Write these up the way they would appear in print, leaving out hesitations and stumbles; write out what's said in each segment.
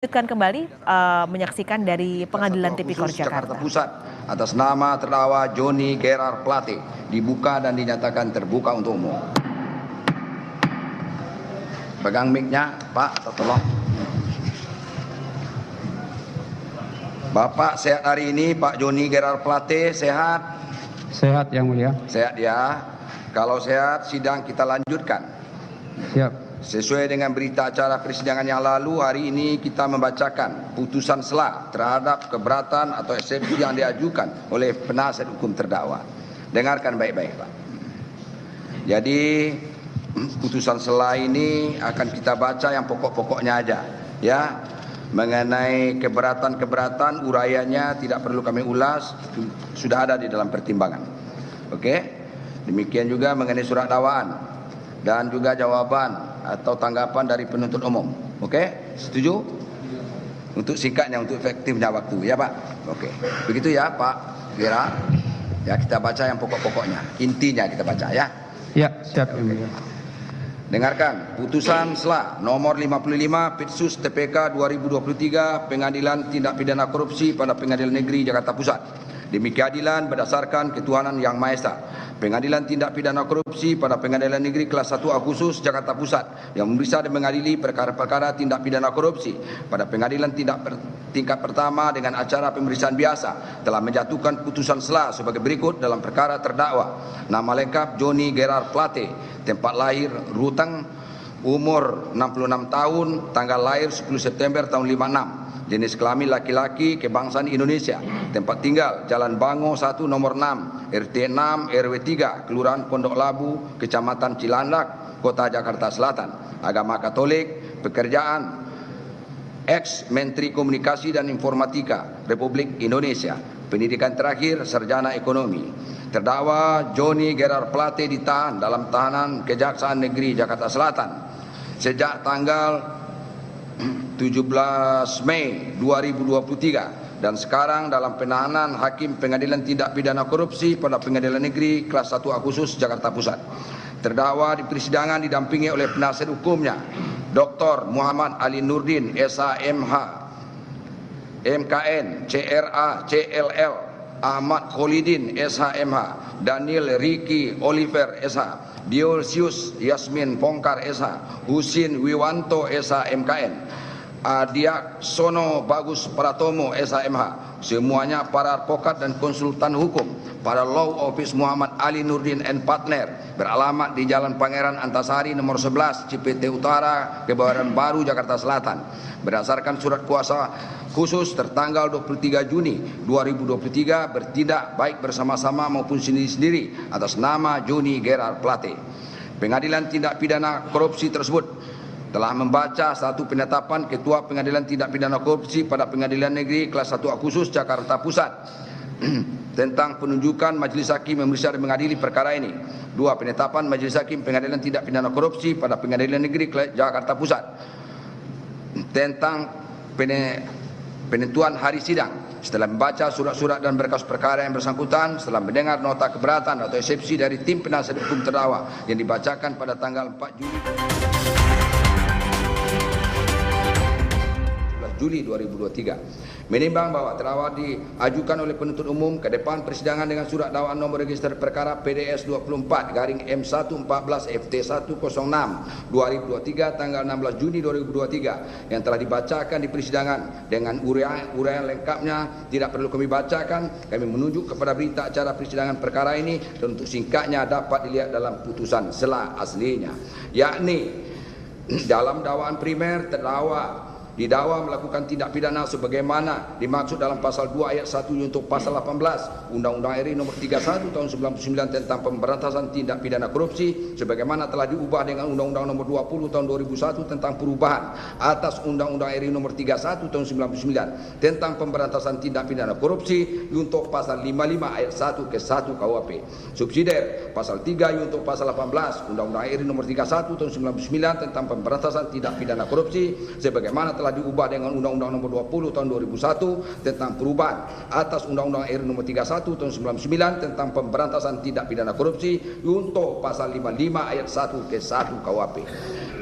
Lanjutkan kembali menyaksikan dari Pengadilan Tipikor Jakarta Pusat atas nama terdakwa Johnny Gerard Plate dibuka dan dinyatakan terbuka untuk umum. Pegang mic-nya, Pak, tolong. Bapak sehat hari ini, Pak Johnny Gerard Plate, sehat? Sehat Yang Mulia. Sehat ya. Kalau sehat, sidang kita lanjutkan. Siap. Sesuai dengan berita acara persidangan yang lalu, hari ini kita membacakan putusan sela terhadap keberatan atau eksepsi yang diajukan oleh penasihat hukum terdakwa. Dengarkan baik-baik, Pak. Jadi, putusan sela ini akan kita baca yang pokok-pokoknya aja, ya. Mengenai keberatan-keberatan, uraiannya tidak perlu kami ulas, sudah ada di dalam pertimbangan. Oke? Demikian juga mengenai surat dakwaan dan juga jawaban atau tanggapan dari penuntut umum. Oke? Setuju? Untuk singkatnya, untuk efektifnya waktu, ya Pak? Oke. Begitu ya Pak Wira. Ya, kita baca yang pokok-pokoknya. Intinya kita baca ya. Ya, siap Yang Mulia. Dengarkan putusan sela nomor 55 Pitsus TPK 2023 Pengadilan Tindak Pidana Korupsi pada Pengadilan Negeri Jakarta Pusat. Demi keadilan berdasarkan ketuhanan yang Maha Esa. Pengadilan Tindak Pidana Korupsi pada Pengadilan Negeri Kelas 1 Agustus Jakarta Pusat yang memeriksa dan mengadili perkara-perkara tindak pidana korupsi pada Pengadilan tingkat pertama dengan acara pemeriksaan biasa telah menjatuhkan putusan sela sebagai berikut dalam perkara terdakwa. Nama lengkap Johnny Gerard Plate, tempat lahir Ruteng, umur 66 tahun, tanggal lahir 10 September tahun 56. Jenis kelamin laki-laki, kebangsaan Indonesia. Tempat tinggal Jalan Bango 1 nomor 6, RT 6 RW 3, Kelurahan Pondok Labu, Kecamatan Cilandak, Kota Jakarta Selatan. Agama Katolik, pekerjaan ex Menteri Komunikasi dan Informatika Republik Indonesia. Pendidikan terakhir sarjana ekonomi. Terdakwa Johnny Gerard Plate ditahan dalam tahanan Kejaksaan Negeri Jakarta Selatan sejak tanggal 17 Mei 2023 dan sekarang dalam penahanan Hakim Pengadilan Tindak Pidana Korupsi pada Pengadilan Negeri Kelas 1 Agustus Jakarta Pusat. Terdakwa di persidangan didampingi oleh penasihat hukumnya Dr. Muhammad Ali Nurdin SHMH MKN CRA CLL, Ahmad Kholidin SHMH, Daniel Ricky Oliver SH, Diosius Yasmin Pongkar SH, Husin Wiwanto SH MKN, Adiak Sono Bagus Pratomo SHMH, semuanya para advokat dan konsultan hukum pada Law Office Muhammad Ali Nurdin and Partner, beralamat di Jalan Pangeran Antasari nomor 11 Cipete Utara, Kebayoran Baru, Jakarta Selatan. Berdasarkan surat kuasa khusus tertanggal 23 Juni 2023 bertindak baik bersama-sama maupun sendiri-sendiri atas nama Johnny Gerard Plate. Pengadilan Tindak Pidana Korupsi tersebut telah membaca satu penetapan Ketua Pengadilan Tindak Pidana Korupsi pada Pengadilan Negeri Kelas 1 Agustus Jakarta Pusat tentang penunjukan Majelis Hakim memeriksa dan mengadili perkara ini. 2. Penetapan Majelis Hakim Pengadilan Tindak Pidana Korupsi pada Pengadilan Negeri Jakarta Pusat tentang penentuan hari sidang. Setelah membaca surat-surat dan berkas perkara yang bersangkutan, setelah mendengar nota keberatan atau eksepsi dari tim penasihat hukum terdakwa yang dibacakan pada tanggal 4 Juli 2023, menimbang bahwa terdakwa diajukan oleh penuntut umum ke depan persidangan dengan surat dakwaan nomor register perkara PDS 24/M114 FT106 2023 tanggal 16 Juni 2023 yang telah dibacakan di persidangan dengan uraian lengkapnya tidak perlu kami bacakan. Kami menunjuk kepada berita acara persidangan perkara ini dan untuk singkatnya dapat dilihat dalam putusan sela aslinya, yakni dalam dakwaan primer terdakwa didakwa melakukan tindak pidana sebagaimana dimaksud dalam pasal 2 ayat 1 untuk pasal 18 Undang-Undang RI nomor 31 tahun 99 tentang pemberantasan tindak pidana korupsi sebagaimana telah diubah dengan Undang-Undang nomor 20 tahun 2001 tentang perubahan atas Undang-Undang RI nomor 31 tahun 99 tentang pemberantasan tindak pidana korupsi untuk pasal 55 ayat 1 ke 1 KUHP. Subsidiar pasal 3 untuk pasal 18 Undang-Undang RI nomor 31 tahun 99 tentang pemberantasan tindak pidana korupsi sebagaimana telah diubah dengan Undang-Undang nomor 20 tahun 2001 tentang perubahan atas Undang-Undang RI nomor 31 tahun 99 tentang pemberantasan tindak pidana korupsi untuk pasal 55 ayat 1 ke 1 KUHP.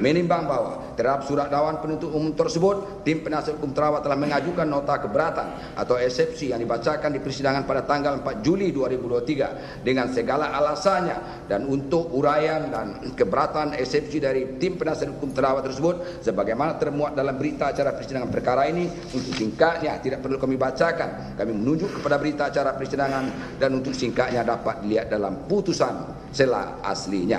Menimbang bahwa terhadap surat dakwaan penuntut umum tersebut, tim penasihat hukum terdakwa telah mengajukan nota keberatan atau eksepsi yang dibacakan di persidangan pada tanggal 4 Juli 2023 dengan segala alasannya, dan untuk uraian dan keberatan eksepsi dari tim penasihat hukum terdakwa tersebut sebagaimana termuat dalam berita acara persidangan perkara ini, untuk singkatnya tidak perlu kami bacakan. Kami menunjuk kepada berita acara persidangan dan untuk singkatnya dapat dilihat dalam putusan sela aslinya.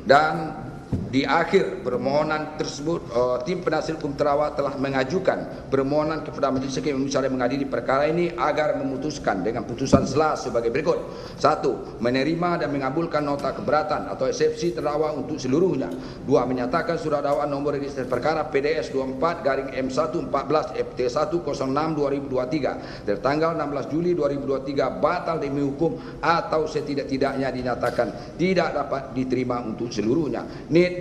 Dan di akhir permohonan tersebut, tim penasihat hukum terdakwa telah mengajukan permohonan kepada Majelis Hakim Indonesia yang mengadili perkara ini agar memutuskan dengan putusan sela sebagai berikut. 1. Menerima dan mengabulkan nota keberatan atau eksepsi terdakwa untuk seluruhnya. 2. Menyatakan surat dakwaan nomor register perkara PDS 24-M114 FT106/2023 tertanggal 16 Juli 2023 batal demi hukum atau setidak-tidaknya dinyatakan tidak dapat diterima untuk seluruhnya.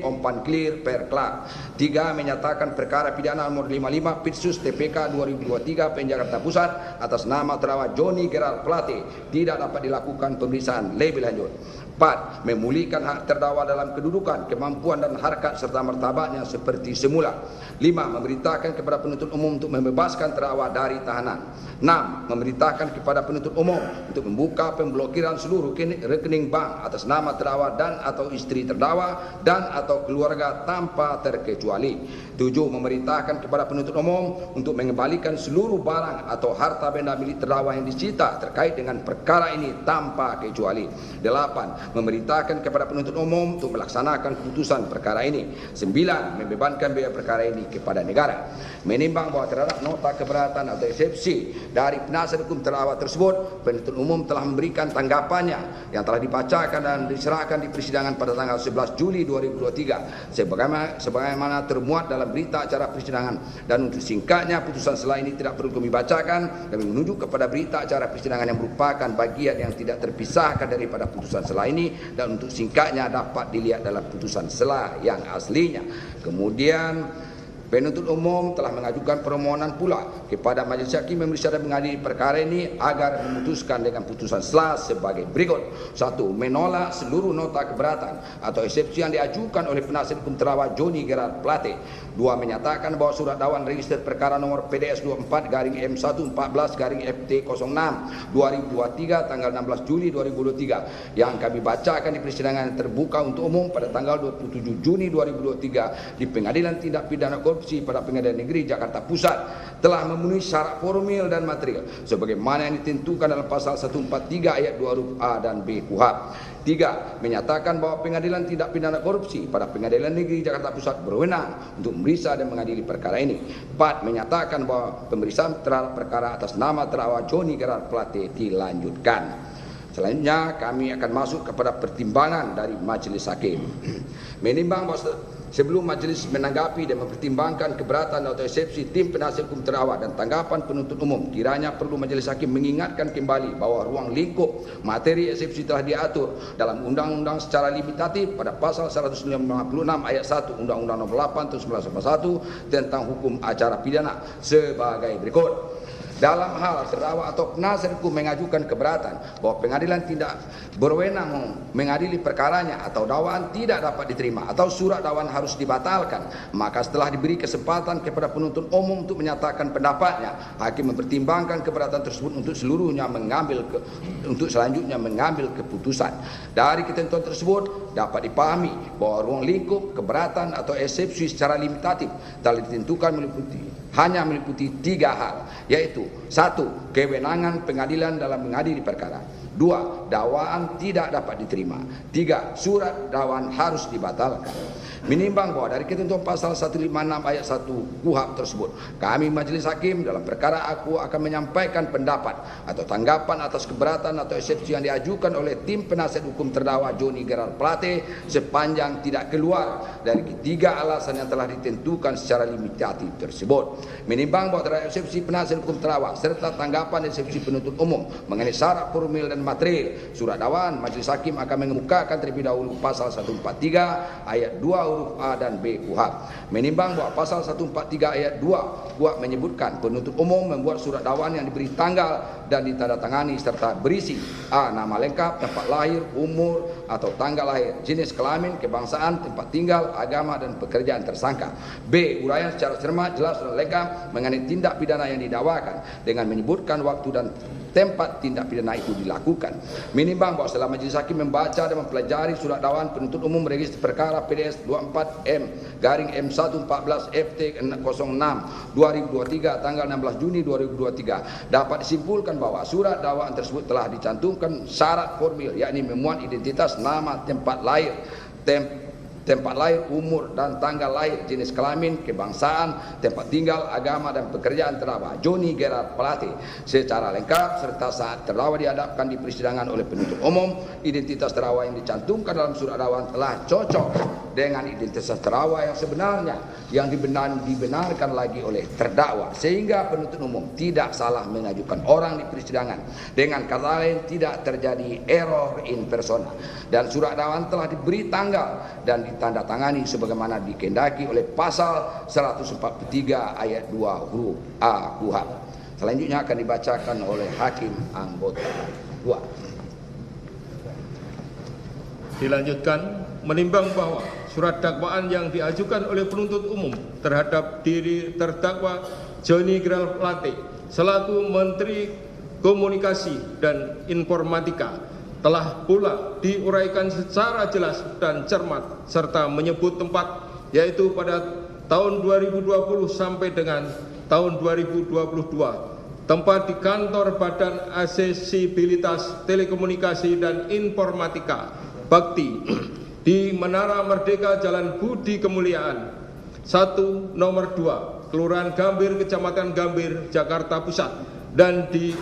Umpan clear per Clark. 3. Menyatakan perkara pidana nomor 55 Pitsus TPK 2023 PN Jakarta Pusat atas nama terdakwa Johnny Gerald Plate tidak dapat dilakukan pemeriksaan lebih lanjut. 4. Memulihkan hak terdakwa dalam kedudukan, kemampuan dan harkat serta martabatnya seperti semula. 5. Memerintahkan kepada penuntut umum untuk membebaskan terdakwa dari tahanan. 6. Memerintahkan kepada penuntut umum untuk membuka pemblokiran seluruh rekening bank atas nama terdakwa dan atau istri terdakwa dan atau keluarga tanpa terkecuali. 7. Memerintahkan kepada penuntut umum untuk mengembalikan seluruh barang atau harta benda milik terdakwa yang disita terkait dengan perkara ini tanpa kecuali. 8. Memerintahkan kepada penuntut umum untuk melaksanakan keputusan perkara ini. 9. Membebankan biaya perkara ini kepada negara. Menimbang bahwa terhadap nota keberatan atau eksepsi dari penasihat hukum terdakwa tersebut, penuntut umum telah memberikan tanggapannya yang telah dibacakan dan diserahkan di persidangan pada tanggal 11 Juli 2023 sebagaimana termuat dalam berita acara persidangan, dan untuk singkatnya putusan sela ini tidak perlu kami bacakan. Kami menunjuk kepada berita acara persidangan yang merupakan bagian yang tidak terpisahkan daripada putusan sela ini, dan untuk singkatnya dapat dilihat dalam putusan sela yang aslinya. Kemudian penuntut umum telah mengajukan permohonan pula kepada Majelis Hakim Indonesia dan mengadili perkara ini agar memutuskan dengan putusan sela sebagai berikut. 1. Menolak seluruh nota keberatan atau eksepsi yang diajukan oleh penasihat hukum terdakwa Johnny Gerald Plate. 2. Menyatakan bahwa surat dakwaan register perkara nomor PDS 24-M114-FT06/2023 tanggal 16 Juli 2023 yang kami bacakan di persidangan terbuka untuk umum pada tanggal 27 Juni 2023 di Pengadilan Tindak Pidana Korupsi pada Pengadilan Negeri Jakarta Pusat telah memenuhi syarat formil dan material sebagaimana yang ditentukan dalam pasal 143 ayat 2 huruf A dan B KUHP. 3. Menyatakan bahwa Pengadilan Tindak Pidana Korupsi pada Pengadilan Negeri Jakarta Pusat berwenang untuk memeriksa dan mengadili perkara ini. 4. Menyatakan bahwa pemeriksaan terhadap perkara atas nama terdakwa Johnny Gerald Plate dilanjutkan. Selanjutnya kami akan masuk kepada pertimbangan dari Majelis Hakim. Menimbang bahwa sebelum majelis menanggapi dan mempertimbangkan keberatan atau eksepsi tim penasihat hukum terdakwa dan tanggapan penuntut umum, kiranya perlu Majelis Hakim mengingatkan kembali bahwa ruang lingkup materi eksepsi telah diatur dalam undang-undang secara limitatif pada pasal 156 ayat 1 Undang-Undang Nomor 8 Tahun 1991 tentang hukum acara pidana sebagai berikut. Dalam hal terdakwa atau penasihat hukum mengajukan keberatan bahwa pengadilan tidak berwenang mengadili perkaranya atau dakwaan tidak dapat diterima atau surat dakwaan harus dibatalkan, maka setelah diberi kesempatan kepada penuntut umum untuk menyatakan pendapatnya, hakim mempertimbangkan keberatan tersebut untuk selanjutnya mengambil keputusan. Dari ketentuan tersebut dapat dipahami bahwa ruang lingkup keberatan atau eksepsi secara limitatif telah ditentukan hanya meliputi 3 hal, yaitu 1. Kewenangan pengadilan dalam mengadili perkara. 2. Dakwaan tidak dapat diterima. 3. Surat dakwaan harus dibatalkan. Menimbang bahwa dari ketentuan pasal 156 ayat 1 KUHP tersebut, kami Majelis Hakim dalam perkara aku akan menyampaikan pendapat atau tanggapan atas keberatan atau eksepsi yang diajukan oleh tim penasihat hukum terdakwa Johnny Gerald Plate sepanjang tidak keluar dari ketiga alasan yang telah ditentukan secara limitatif tersebut. Menimbang bahwa terhadap eksepsi penasihat hukum terdakwa serta tanggapan eksepsi penuntut umum mengenai syarat formil dan material surat dakwaan, Majelis Hakim akan mengemukakan terlebih dahulu pasal 143 ayat 2 huruf A dan B KUHP. Menimbang bahwa pasal 143 ayat 2 KUHP menyebutkan penuntut umum membuat surat dakwaan yang diberi tanggal dan ditandatangani serta berisi A. Nama lengkap, tempat lahir, umur atau tanggal lahir, jenis kelamin, kebangsaan, tempat tinggal, agama dan pekerjaan tersangka. B. Uraian secara cermat, jelas dan lengkap mengenai tindak pidana yang didakwakan dengan menyebutkan waktu dan tempat tindak pidana itu dilakukan. Menimbang bahwa setelah majelis hakim membaca dan mempelajari surat dakwaan penuntut umum register perkara PDS 24M/M114FT06/2023 tanggal 16 Juni 2023 dapat disimpulkan bahwa surat dakwaan tersebut telah dicantumkan syarat formil, yakni memuat identitas, nama, tempat lahir, umur dan tanggal lahir, jenis kelamin, kebangsaan, tempat tinggal, agama dan pekerjaan terdakwa Joni Gerard Plate secara lengkap serta saat terdakwa dihadapkan di persidangan oleh penuntut umum, identitas terdakwa yang dicantumkan dalam surat dakwaan telah cocok dengan identitas terdakwa yang sebenarnya yang dibenarkan lagi oleh terdakwa, sehingga penuntut umum tidak salah mengajukan orang di persidangan. Dengan kata lain, tidak terjadi error in persona dan surat dakwaan telah diberi tanggal dan ditandatangani sebagaimana dikehendaki oleh pasal 143 ayat 2 huruf A KUHP. Selanjutnya akan dibacakan oleh hakim anggota 2. Dilanjutkan, menimbang bahwa surat dakwaan yang diajukan oleh penuntut umum terhadap diri terdakwa Joni Gerald Plate selaku Menteri Komunikasi dan Informatika telah pula diuraikan secara jelas dan cermat serta menyebut tempat, yaitu pada tahun 2020 sampai dengan tahun 2022, tempat di kantor Badan Aksesibilitas Telekomunikasi dan Informatika Bakti di Menara Merdeka Jalan Budi Kemuliaan 1 nomor 2 Kelurahan Gambir, Kecamatan Gambir, Jakarta Pusat, dan di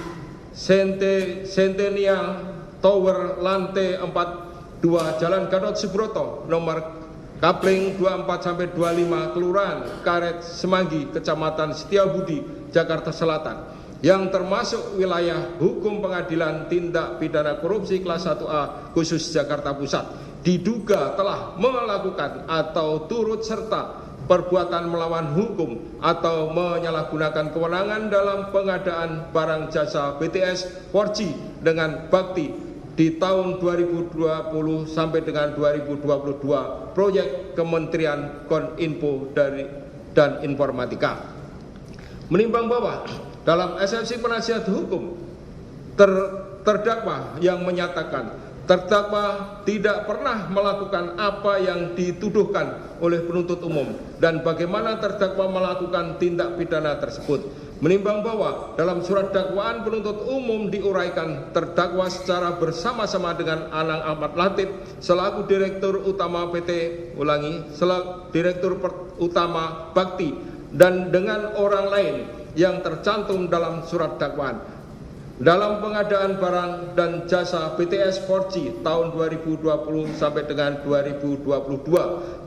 Centennial Tower lantai 42 Jalan Gatot Subroto nomor Kapling 24-25 Kelurahan Karet Semanggi, Kecamatan Setiabudi, Jakarta Selatan, yang termasuk wilayah hukum Pengadilan Tindak Pidana Korupsi kelas 1A khusus Jakarta Pusat, diduga telah melakukan atau turut serta perbuatan melawan hukum atau menyalahgunakan kewenangan dalam pengadaan barang jasa BTS 4G dengan Bakti di tahun 2020 sampai dengan 2022 proyek Kementerian Kominfo dan Informatika. Menimbang bahwa dalam eksepsi penasihat hukum terdakwa yang menyatakan terdakwa tidak pernah melakukan apa yang dituduhkan oleh penuntut umum dan bagaimana terdakwa melakukan tindak pidana tersebut. Menimbang bahwa dalam surat dakwaan penuntut umum diuraikan terdakwa secara bersama-sama dengan Anang Ahmad Latif selaku Direktur Utama Direktur Utama Bakti dan dengan orang lain yang tercantum dalam surat dakwaan dalam pengadaan barang dan jasa BTS 4G tahun 2020 sampai dengan 2022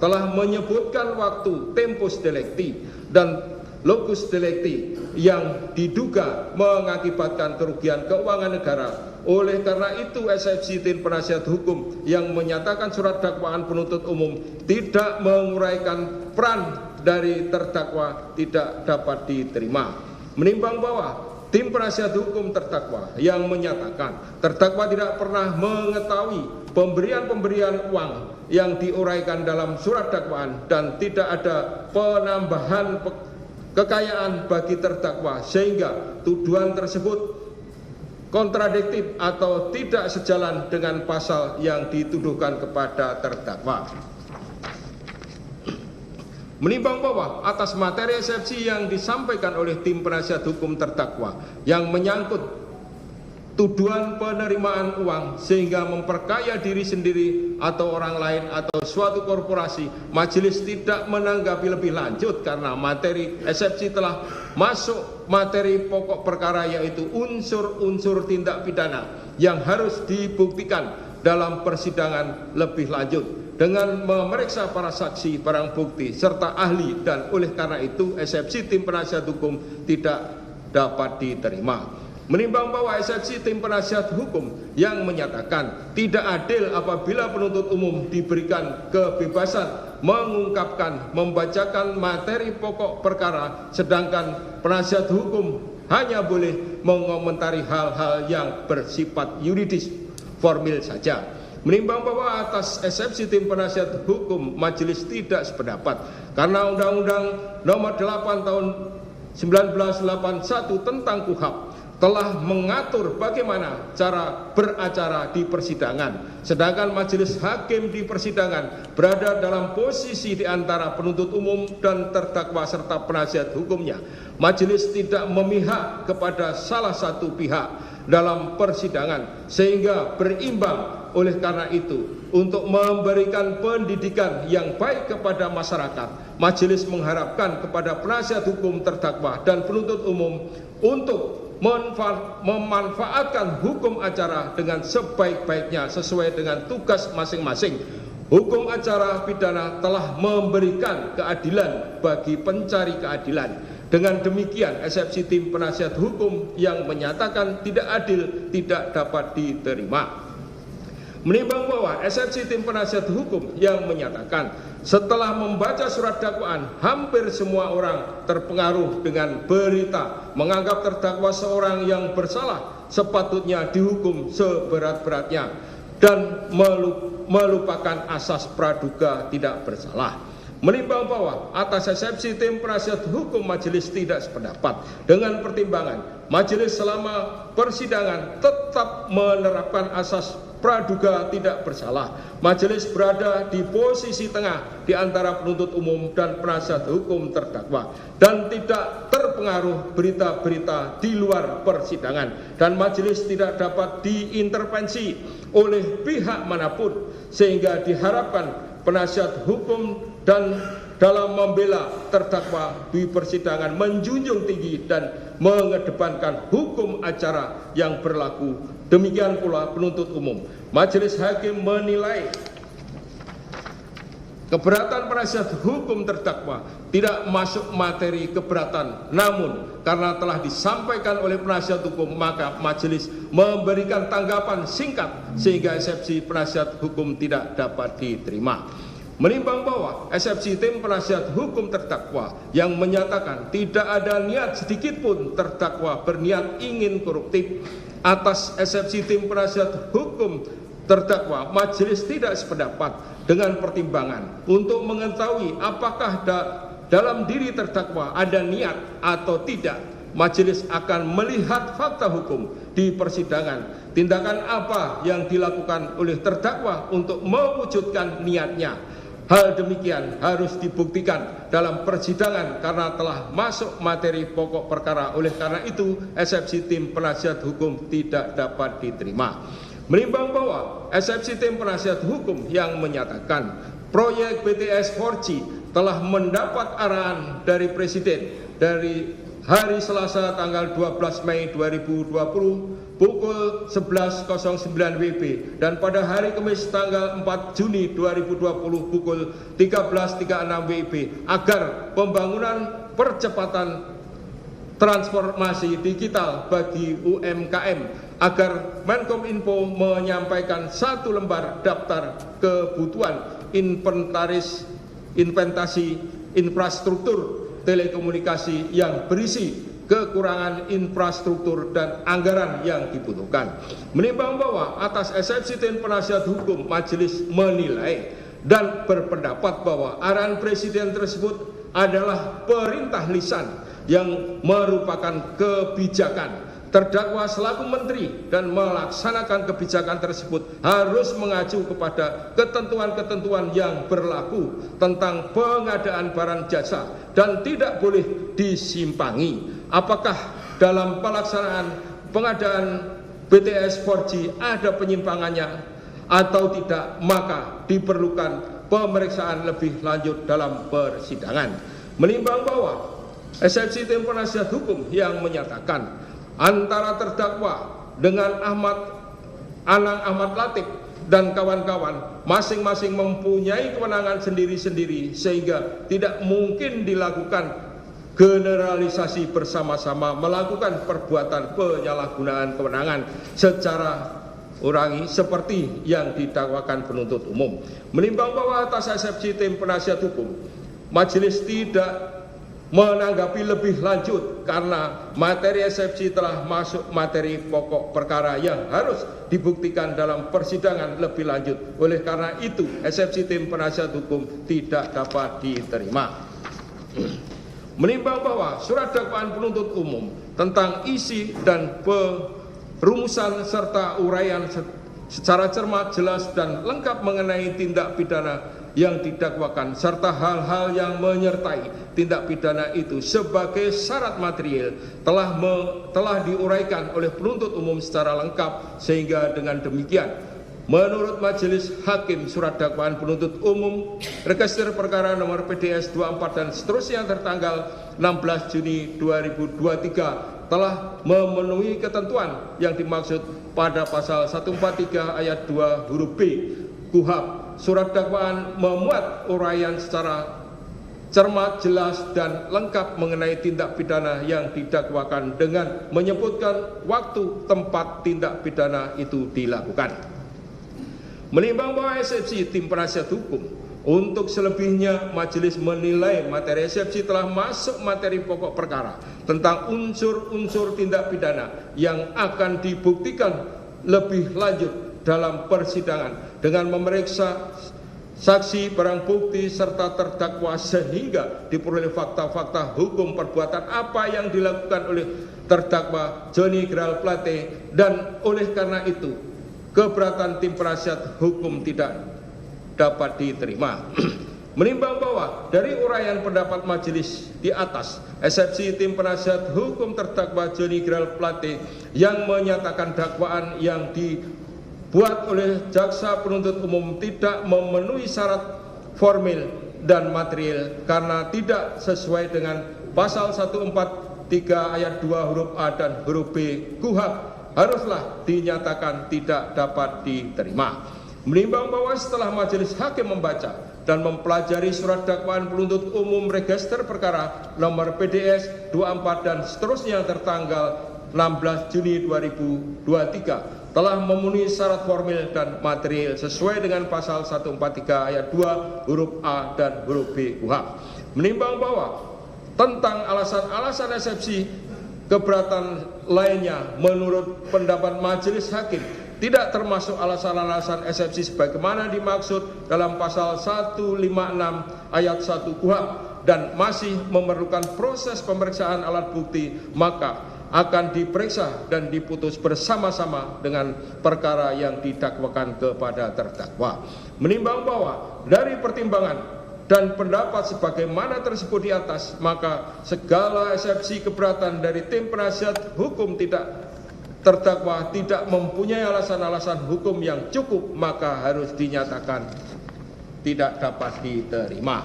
telah menyebutkan waktu tempus delicti dan locus delicti yang diduga mengakibatkan kerugian keuangan negara. Oleh karena itu, eksepsi tim penasihat hukum yang menyatakan surat dakwaan penuntut umum tidak menguraikan peran dari terdakwa tidak dapat diterima. Menimbang bahwa tim penasihat hukum terdakwa yang menyatakan terdakwa tidak pernah mengetahui pemberian-pemberian uang yang diuraikan dalam surat dakwaan dan tidak ada penambahan kekayaan bagi terdakwa sehingga tuduhan tersebut kontradiktif atau tidak sejalan dengan pasal yang dituduhkan kepada terdakwa. Menimbang bahwa atas materi eksepsi yang disampaikan oleh tim penasihat hukum terdakwa yang menyangkut tuduhan penerimaan uang sehingga memperkaya diri sendiri atau orang lain atau suatu korporasi, majelis tidak menanggapi lebih lanjut karena materi eksepsi telah masuk materi pokok perkara, yaitu unsur-unsur tindak pidana yang harus dibuktikan dalam persidangan lebih lanjut dengan memeriksa para saksi, barang bukti, serta ahli, dan oleh karena itu eksepsi tim penasihat hukum tidak dapat diterima. Menimbang bahwa eksepsi tim penasihat hukum yang menyatakan tidak adil apabila penuntut umum diberikan kebebasan mengungkapkan, membacakan materi pokok perkara, sedangkan penasihat hukum hanya boleh mengomentari hal-hal yang bersifat yuridis formil saja. Menimbang bahwa atas eksepsi tim penasihat hukum, majelis tidak sependapat karena Undang-Undang Nomor 8 Tahun 1981 tentang KUHP telah mengatur bagaimana cara beracara di persidangan, sedangkan majelis hakim di persidangan berada dalam posisi di antara penuntut umum dan terdakwa serta penasihat hukumnya. Majelis tidak memihak kepada salah satu pihak dalam persidangan sehingga berimbang. Oleh karena itu, untuk memberikan pendidikan yang baik kepada masyarakat, majelis mengharapkan kepada penasihat hukum terdakwa dan penuntut umum untuk memanfaatkan hukum acara dengan sebaik-baiknya sesuai dengan tugas masing-masing. Hukum acara pidana telah memberikan keadilan bagi pencari keadilan. Dengan demikian, eksepsi tim penasihat hukum yang menyatakan tidak adil tidak dapat diterima. Menimbang bahwa eksepsi tim penasihat hukum yang menyatakan setelah membaca surat dakwaan, hampir semua orang terpengaruh dengan berita menganggap terdakwa seorang yang bersalah sepatutnya dihukum seberat-beratnya dan melupakan asas praduga tidak bersalah. Menimbang bahwa atas eksepsi tim penasihat hukum, majelis tidak sependapat dengan pertimbangan majelis selama persidangan tetap menerapkan asas praduga tidak bersalah. Majelis berada di posisi tengah di antara penuntut umum dan penasihat hukum terdakwa dan tidak terpengaruh berita-berita di luar persidangan, dan majelis tidak dapat diintervensi oleh pihak manapun sehingga diharapkan penasihat hukum dan dalam membela terdakwa di persidangan menjunjung tinggi dan mengedepankan hukum acara yang berlaku. Demikian pula penuntut umum. Majelis hakim menilai keberatan penasihat hukum terdakwa tidak masuk materi keberatan, namun karena telah disampaikan oleh penasihat hukum, maka majelis memberikan tanggapan singkat sehingga eksepsi penasihat hukum tidak dapat diterima. Menimbang bahwa eksepsi tim penasihat hukum terdakwa yang menyatakan tidak ada niat sedikitpun terdakwa berniat ingin koruptif, atas eksepsi tim penasihat hukum terdakwa, majelis tidak sependapat dengan pertimbangan untuk mengetahui apakah dalam diri terdakwa ada niat atau tidak. Majelis akan melihat fakta hukum di persidangan, tindakan apa yang dilakukan oleh terdakwa untuk mewujudkan niatnya. Hal demikian harus dibuktikan dalam persidangan karena telah masuk materi pokok perkara. Oleh karena itu, eksepsi tim penasihat hukum tidak dapat diterima. Menimbang bahwa eksepsi tim penasihat hukum yang menyatakan proyek BTS 4G telah mendapat arahan dari Presiden dari hari Selasa tanggal 12 Mei 2020 pukul 11.09 WIB dan pada hari Kamis tanggal 4 Juni 2020 pukul 13.36 WIB agar pembangunan percepatan transformasi digital bagi UMKM, agar Menkominfo menyampaikan 1 lembar daftar kebutuhan inventasi infrastruktur telekomunikasi yang berisi kekurangan infrastruktur dan anggaran yang dibutuhkan. Menimbang bahwa atas eksepsi tim penasihat hukum, majelis menilai dan berpendapat bahwa arahan Presiden tersebut adalah perintah lisan yang merupakan kebijakan. Terdakwa selaku menteri dan melaksanakan kebijakan tersebut harus mengacu kepada ketentuan-ketentuan yang berlaku tentang pengadaan barang jasa dan tidak boleh disimpangi. Apakah dalam pelaksanaan pengadaan BTS 4G ada penyimpangannya atau tidak, maka diperlukan pemeriksaan lebih lanjut dalam persidangan. Menimbang bahwa eksepsi tim penasihat hukum yang menyatakan antara terdakwa dengan Anang Ahmad Latif dan kawan-kawan masing-masing mempunyai kewenangan sendiri-sendiri sehingga tidak mungkin dilakukan generalisasi bersama-sama melakukan perbuatan penyalahgunaan kewenangan secara urangi seperti yang didakwakan penuntut umum. Menimbang bahwa atas eksepsi tim penasihat hukum, majelis tidak menanggapi lebih lanjut karena materi eksepsi telah masuk materi pokok perkara yang harus dibuktikan dalam persidangan lebih lanjut. Oleh karena itu, eksepsi tim penasihat hukum tidak dapat diterima. Menimbang bahwa surat dakwaan penuntut umum tentang isi dan perumusan serta uraian secara cermat, jelas, dan lengkap mengenai tindak pidana yang didakwakan serta hal-hal yang menyertai tindak pidana itu sebagai syarat material telah diuraikan oleh penuntut umum secara lengkap, sehingga dengan demikian menurut majelis hakim surat dakwaan penuntut umum register perkara nomor PDS 24 dan seterusnya tertanggal 16 Juni 2023 telah memenuhi ketentuan yang dimaksud pada pasal 143 ayat 2 huruf B KUHP. Surat dakwaan memuat uraian secara cermat, jelas, dan lengkap mengenai tindak pidana yang didakwakan dengan menyebutkan waktu, tempat tindak pidana itu dilakukan. Menimbang bahwa eksepsi tim penasihat hukum untuk selebihnya, majelis menilai materi eksepsi telah masuk materi pokok perkara tentang unsur-unsur tindak pidana yang akan dibuktikan lebih lanjut dalam persidangan dengan memeriksa saksi, barang bukti, serta terdakwa sehingga diperoleh fakta-fakta hukum perbuatan apa yang dilakukan oleh terdakwa Johnny Geral Plate, dan oleh karena itu keberatan tim penasihat hukum tidak dapat diterima. Menimbang bahwa dari uraian pendapat majelis di atas, eksepsi tim penasihat hukum terdakwa Johnny Geral Plate yang menyatakan dakwaan yang dibuat oleh jaksa penuntut umum tidak memenuhi syarat formil dan material karena tidak sesuai dengan pasal 143 ayat 2 huruf A dan huruf B KUHP, haruslah dinyatakan tidak dapat diterima. Menimbang bahwa setelah majelis hakim membaca dan mempelajari surat dakwaan penuntut umum register perkara nomor PDS 24 dan seterusnya tertanggal 16 Juni 2023 telah memenuhi syarat formil dan material sesuai dengan pasal 143 ayat 2 huruf A dan huruf B KUHP. Menimbang bahwa tentang alasan-alasan eksepsi keberatan lainnya menurut pendapat majelis hakim tidak termasuk alasan-alasan eksepsi sebagaimana dimaksud dalam pasal 156 ayat 1 KUHP dan masih memerlukan proses pemeriksaan alat bukti, maka akan diperiksa dan diputus bersama-sama dengan perkara yang didakwakan kepada terdakwa. Menimbang bahwa dari pertimbangan dan pendapat sebagaimana tersebut di atas, maka segala eksepsi keberatan dari tim penasihat hukum terdakwa tidak mempunyai alasan-alasan hukum yang cukup, maka harus dinyatakan tidak dapat diterima.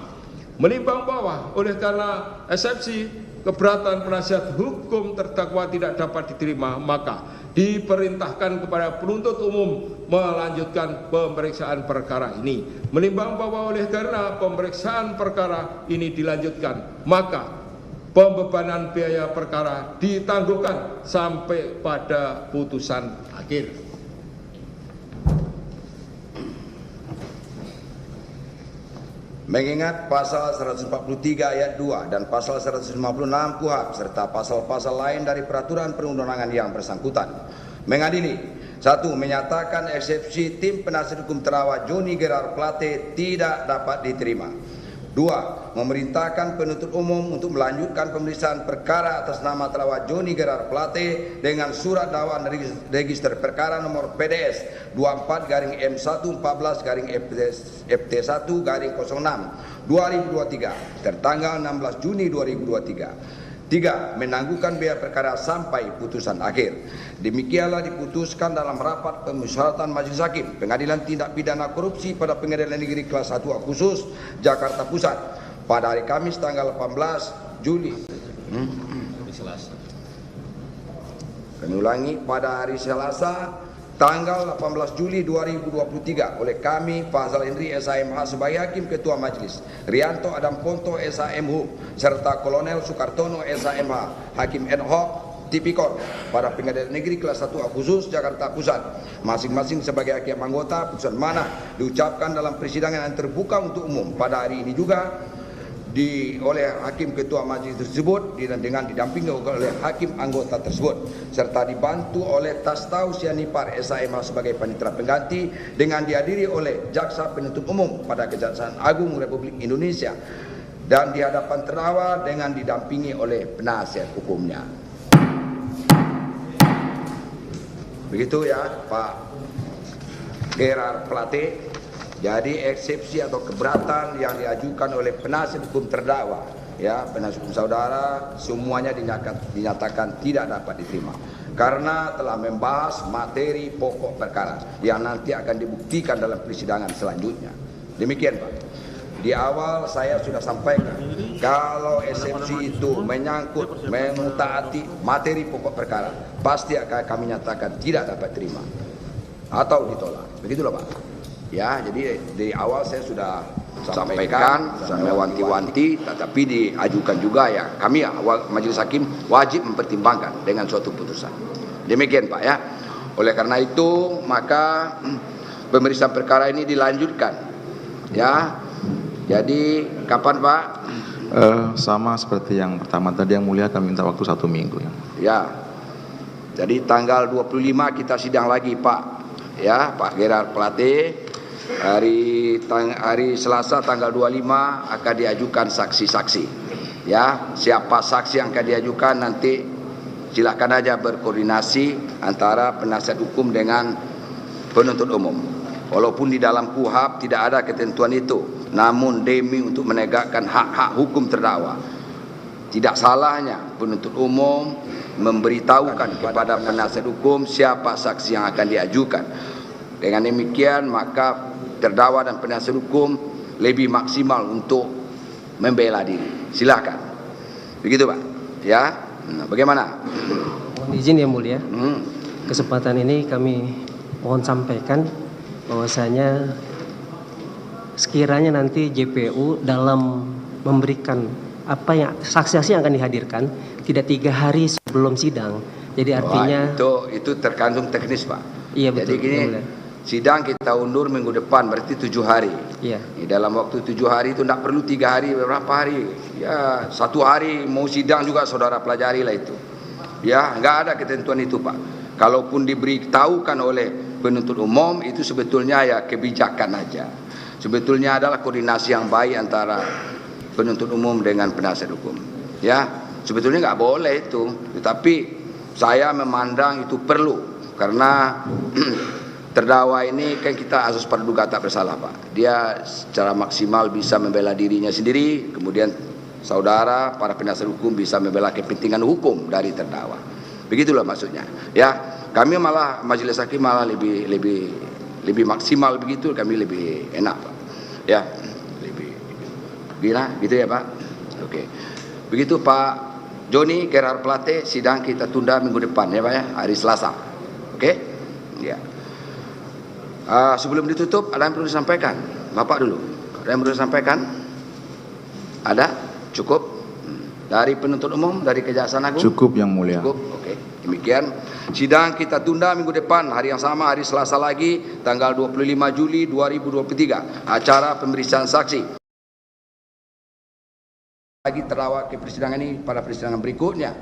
Menimbang bahwa oleh karena eksepsi keberatan penasihat hukum terdakwa tidak dapat diterima, maka diperintahkan kepada penuntut umum melanjutkan pemeriksaan perkara ini. Menimbang bahwa oleh karena pemeriksaan perkara ini dilanjutkan, maka pembebanan biaya perkara ditangguhkan sampai pada putusan akhir. Mengingat pasal 143 ayat 2 dan pasal 156 KUHP serta pasal-pasal lain dari peraturan perundang-undangan yang bersangkutan, mengadili: 1. Menyatakan eksepsi tim penasihat hukum terdakwa Johnny Geral Plate tidak dapat diterima. 2. Memerintahkan penuntut umum untuk melanjutkan pemeriksaan perkara atas nama terdakwa Johnny Geral Plate dengan surat dakwaan register perkara nomor PDS 24-14-FT1-06-2023 tertanggal 16 Juni 2023. 3. Menangguhkan biaya perkara sampai putusan akhir. Demikianlah diputuskan dalam rapat pemusyawaratan Majelis Hakim Pengadilan Tindak Pidana Korupsi pada Pengadilan Negeri Kelas 1 Khusus Jakarta Pusat pada hari Kamis tanggal 18 Juli. Kami ulangi, pada hari Selasa tanggal 18 Juli 2023 oleh kami Fazal Henry SAMH sebagai Hakim Ketua Majelis, Rianto Adam Ponto SAMH serta Kolonel Sukartono SAMH Hakim ad hoc Tipikor pada Pengadilan Negeri kelas 1A khusus Jakarta Pusat, masing-masing sebagai hakim anggota. Putusan mana diucapkan dalam persidangan yang terbuka untuk umum pada hari ini juga oleh Hakim Ketua Majelis tersebut dengan didampingi oleh Hakim anggota tersebut serta dibantu oleh Tastau Sianipar SHMH sebagai panitera pengganti dengan dihadiri oleh Jaksa Penuntut Umum pada Kejaksaan Agung Republik Indonesia dan di hadapan terdakwa dengan didampingi oleh penasihat hukumnya. Begitu ya Pak Gerard Plate. Jadi eksepsi atau keberatan yang diajukan oleh penasihat hukum terdakwa, ya penasihat hukum saudara, semuanya dinyatakan tidak dapat diterima karena telah membahas materi pokok perkara yang nanti akan dibuktikan dalam persidangan selanjutnya. Demikian Pak. Di awal saya sudah sampaikan kalau eksepsi itu menyangkut mengutaati materi pokok perkara, pasti akan kami nyatakan tidak dapat terima atau ditolak. Begitulah Pak. Ya, jadi dari awal saya sudah sampaikan, sudah wanti-wanti, tetapi diajukan juga ya. Kami majelis hakim wajib mempertimbangkan dengan suatu putusan. Demikian Pak ya. Oleh karena itu maka pemeriksaan perkara ini dilanjutkan. Ya. Jadi kapan Pak? Sama seperti yang pertama tadi yang mulia, kami minta waktu 1 minggu ya. Ya. Jadi tanggal 25 kita sidang lagi Pak. Ya, Pak Gerard Plate. Hari Selasa tanggal 25 akan diajukan saksi-saksi. Ya, siapa saksi yang akan diajukan nanti silakan aja berkoordinasi antara penasihat hukum dengan penuntut umum. Walaupun di dalam KUHP tidak ada ketentuan itu, namun demi untuk menegakkan hak-hak hukum terdakwa, tidak salahnya penuntut umum memberitahukan kepada penasihat hukum siapa saksi yang akan diajukan. Dengan demikian maka terdakwa dan penasihat hukum lebih maksimal untuk membela diri. Silakan. Begitu Pak. Ya. Nah, bagaimana? Mohon izin yang mulia. Kesempatan ini kami mohon sampaikan bahwasanya sekiranya nanti JPU dalam memberikan apa yang saksi-saksi yang akan dihadirkan tidak 3 hari sebelum sidang. Jadi artinya itu terkandung teknis Pak. Iya betul. Jadi gini, sidang kita undur minggu depan berarti 7 hari. Iya. Dalam waktu 7 hari itu tidak perlu 3 hari, berapa hari? Ya 1 hari mau sidang juga saudara pelajari lah itu. Ya nggak ada ketentuan itu Pak. Kalaupun diberitahukan oleh penuntut umum itu sebetulnya ya kebijakan aja. Sebetulnya adalah koordinasi yang baik antara penuntut umum dengan penasihat hukum. Ya sebetulnya nggak boleh itu, tetapi saya memandang itu perlu karena terdakwa ini kan kita asas praduga tak bersalah Pak. Dia secara maksimal bisa membela dirinya sendiri, kemudian saudara para penasihat hukum bisa membela kepentingan hukum dari terdakwa. Begitulah maksudnya. Ya, kami malah majelis hakim malah lebih maksimal begitu, kami lebih enak Pak. Ya, lebih gila gitu ya Pak. Oke. Begitu Pak Joni Gerard Plate, sidang kita tunda minggu depan ya Pak ya, hari Selasa. Oke? Ya. Sebelum ditutup ada yang perlu disampaikan? Bapak dulu. Ada yang perlu disampaikan? Ada? Cukup? Dari penuntut umum, dari Kejaksaan Agung? Cukup yang mulia. Cukup. Oke. Demikian sidang kita tunda minggu depan hari yang sama, hari Selasa lagi tanggal 25 Juli 2023. Acara pemeriksaan saksi. Lagi terdakwa ke persidangan ini pada persidangan berikutnya.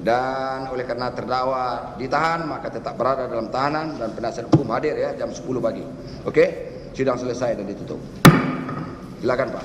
Dan oleh karena terdakwa ditahan maka tetap berada dalam tahanan dan penasihat hukum hadir ya jam 10 pagi. Oke? Sidang selesai dan ditutup. Silakan Pak.